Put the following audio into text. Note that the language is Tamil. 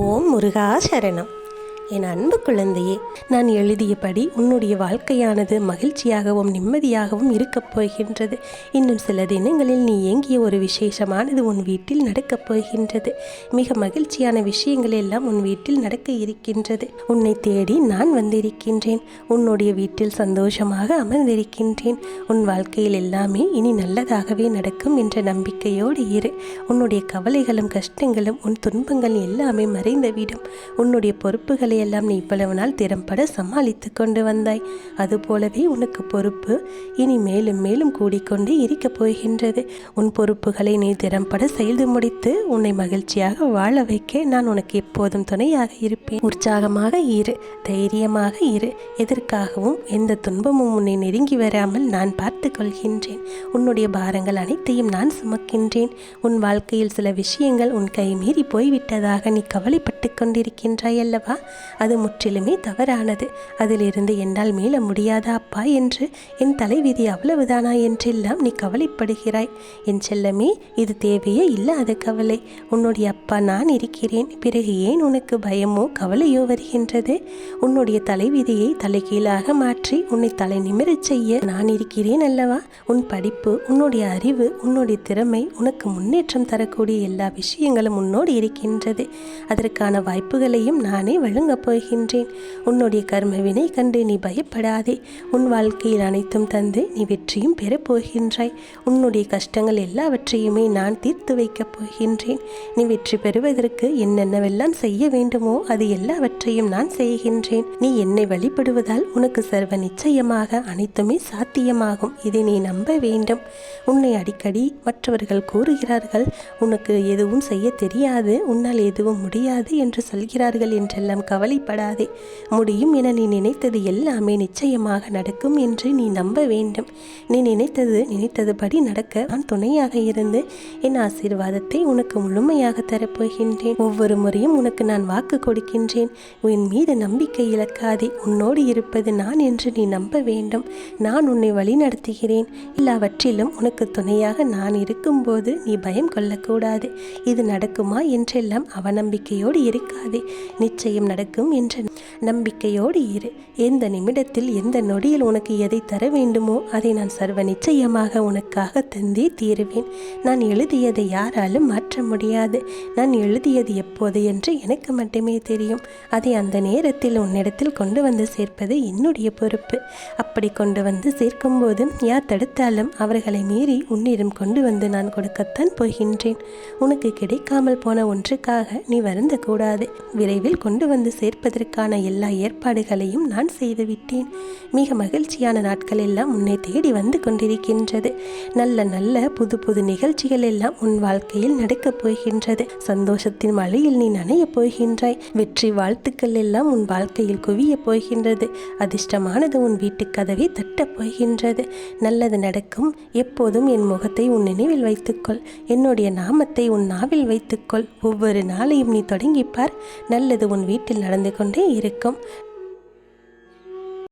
ஓம் முருகா சரணம். என் அன்பு குழந்தையே, நான் எழுதியபடி உன்னுடைய வாழ்க்கையானது மகிழ்ச்சியாகவும் நிம்மதியாகவும் இருக்கப் போகின்றது. இன்னும் சில தினங்களில் நீ ஏங்கிய ஒரு விசேஷமானது உன் வீட்டில் நடக்கப் போகின்றது. மிக மகிழ்ச்சியான விஷயங்கள் எல்லாம் உன் வீட்டில் நடக்க இருக்கின்றது. உன்னை தேடி நான் வந்திருக்கின்றேன். உன்னுடைய வீட்டில் சந்தோஷமாக அமர்ந்திருக்கின்றேன். உன் வாழ்க்கையில் எல்லாமே இனி நல்லதாகவே நடக்கும் என்ற நம்பிக்கையோடு இரு. உன்னுடைய கவலைகளும் கஷ்டங்களும் உன் துன்பங்கள் எல்லாமே மறைந்துவிடும். உன்னுடைய பொறுப்புகளை எல்லாம் நீ இவ்வளவு நாள் திறம்பட சமாளித்து கொண்டு வந்தாய். அதுபோலவே உனக்கு பொறுப்பு இனி மேலும் மேலும் கூடிக்கொண்டே இருக்கப் போகின்றது. உன் பொறுப்புகளை நீ திறம்பட செய்து முடித்து உன்னை மகிழ்ச்சியாக வாழ வைக்க நான் உனக்கு எப்போதும் துணையாக இருப்பேன். உற்சாகமாக இரு, தைரியமாக இரு. எதற்காகவும் எந்த துன்பமும் உன்னை நெருங்கி வராமல் நான் பார்த்து கொள்கின்றேன். உன்னுடைய பாரங்கள் அனைத்தையும் நான் சுமக்கின்றேன். உன் வாழ்க்கையில் சில விஷயங்கள் உன் கை மீறி போய்விட்டதாக நீ கவலைப்பட்டு கொண்டிருக்கின்றாய் அல்லவா? அது முற்றிலுமே தவறானது. அதிலிருந்து என்னால் மீள முடியாதா அப்பா என்று என் தலைவிதி அவ்வளவுதானா என்றெல்லாம் நீ கவலைப்படுகிறாய். என் செல்லமே, இது தேவையே இல்லாத கவலை. உன்னுடைய அப்பா நான் இருக்கிறேன். பிறகு ஏன் உனக்கு பயமோ கவலையோ வருகின்றது? உன்னுடைய தலைவிதியை தலைகீழாக மாற்றி உன்னை தலை நிமிரச் செய்ய நான் இருக்கிறேன் அல்லவா? உன் படிப்பு, உன்னுடைய அறிவு, உன்னுடைய திறமை, உனக்கு முன்னேற்றம் தரக்கூடிய எல்லா விஷயங்களும் உன்னோடு இருக்கின்றது. அதற்கான வாய்ப்புகளையும் நானே வழங்கப் போகின்றேன். உன்னுடைய கர்ம வினை கண்டு நீ பயப்படாதே. உன் வாழ்க்கையில் அனைத்தும் தந்து நீ வெற்றியும் பெறப் போகின்றாய். உன்னுடைய கஷ்டங்கள் எல்லாவற்றையுமே நான் தீர்த்து வைக்கப் போகின்றேன். நீ வெற்றி பெறுவதற்கு என்னென்னவெல்லாம் செய்ய வேண்டுமோ அது எல்லாவற்றையும் நான் செய்கின்றேன். நீ என்னை வழிபடுவதால் உனக்கு சர்வ நிச்சயமாக அனைத்துமே சாத்தியமாகும். இதை நீ நம்ப வேண்டும். உன்னை அடிக்கடி மற்றவர்கள் கூறுகிறார்கள், உனக்கு எதுவும் செய்ய தெரியாது, உன்னால் எதுவும் முடியாது என்று சொல்கிறார்கள் என்றெல்லாம் கவலைப்படாதே. முடியும் என நீ நினைத்தது எல்லாமே நிச்சயமாக நடக்கும் என்று நீ நம்ப வேண்டும். நீ நினைத்ததுபடி நடக்க நான் துணையாக இருந்து என் ஆசீர்வாதத்தை உனக்கு முழுமையாக தரப்போகின்றேன். ஒவ்வொரு முறையும் உனக்கு நான் வாக்கு கொடுக்கின்றேன். உன் மீது நம்பிக்கை இழக்காதே. உன்னோடு இருப்பது நான் என்று நீ நம்ப வேண்டும். நான் உன்னை வழி நடத்துகிறேன். எல்லாவற்றிலும் உனக்கு துணையாக நான் இருக்கும்போது நீ பயம் கொள்ளக்கூடாது. இது நடக்குமா என்றெல்லாம் அவநம்பிக்கையோடு இருக்காதே. நிச்சயம் நடக்கும் என்ற நம்பிக்கையோடு இரு. எந்த நிமிடத்தில் எந்த நொடியில் உனக்கு எதை தர வேண்டுமோ அதை நான் சர்வ நிச்சயமாக உனக்காக தந்தே தீருவேன். நான் எழுதியதை யாராலும் மாற்ற முடியாது. நான் எழுதியது எப்போது என்று எனக்கு மட்டுமே தெரியும். அதை அந்த நேரத்தில் உன்னிடத்தில் கொண்டு வந்து சேர்ப்பது என்னுடைய பொறுப்பு. அப்படி கொண்டு வந்து சேர்க்கும்போது யார் தடுத்தாலும் அவர்களை மீறி உன்னிடம் கொண்டு வந்து நான் கொடுக்கத்தான் போகின்றேன். உனக்கு கிடைக்காமல் போன ஒன்றுக்காக நீ வருந்தக்கூடாது. விரைவில் கொண்டு வந்து சேர்ப்பதற்கான எல்லா ஏற்பாடுகளையும் நான் செய்துவிட்டேன். மிக மகிழ்ச்சியான நாட்கள் எல்லாம் உன்னை தேடி வந்து கொண்டிருக்கின்றது. நல்ல நல்ல புது புது நிகழ்ச்சிகள் எல்லாம் உன் வாழ்க்கையில் நடக்கப் போகின்றது. சந்தோஷத்தின் மழையில் நீ நனையப் போகின்றாய். வெற்றி வாழ்த்துக்கள் எல்லாம் உன் வாழ்க்கையில் குவிய போகின்றது. அதிர்ஷ்டமானது உன் வீட்டு கதவை தட்டப் போகின்றது. நல்லது நடக்கும். எப்போதும் என் முகத்தை உன் நினைவில் வைத்துக்கொள். என்னுடைய நாமத்தை உன் நாவில் வைத்துக்கொள். ஒவ்வொரு நாளையும் நீ தொடங்கிப்பார். நல்லது உன் வீட்டில் நடந்து கொண்டே இருக்கும்.